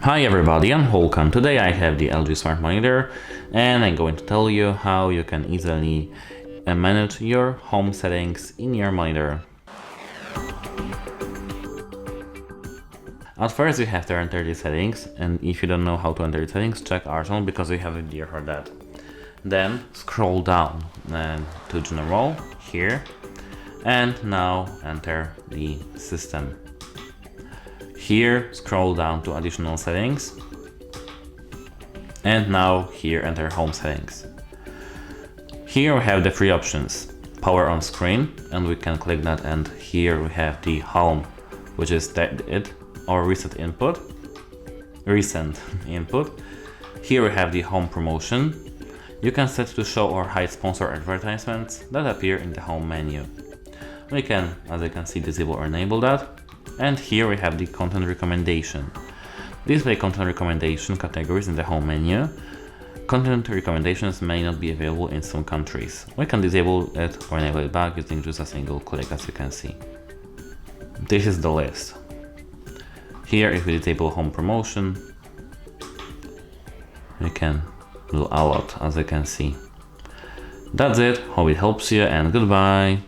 Hi everybody and welcome. Today I have the LG Smart Monitor and I'm going to tell you how you can easily manage your home settings in your monitor. At first you have to enter the settings, and if you don't know how to enter the settings, check our channel because we have a video for that. Then scroll down to General here and now enter the system. Here, scroll down to additional settings, and now here enter home settings. Here we have the three options: power on screen, and we can click that, and here we have the home, which is it, or recent input. Here we have the home promotion. You can set to show or hide sponsor advertisements that appear in the home menu. We can, as you can see, disable or enable that. And here we have the content recommendation. Display content recommendation categories in the home menu. Content recommendations may not be available in some countries. We can disable it or enable it back using just a single click, as you can see. This is the list. Here, if we disable home promotion, we can do a lot, as you can see. That's it. Hope it helps you, and goodbye.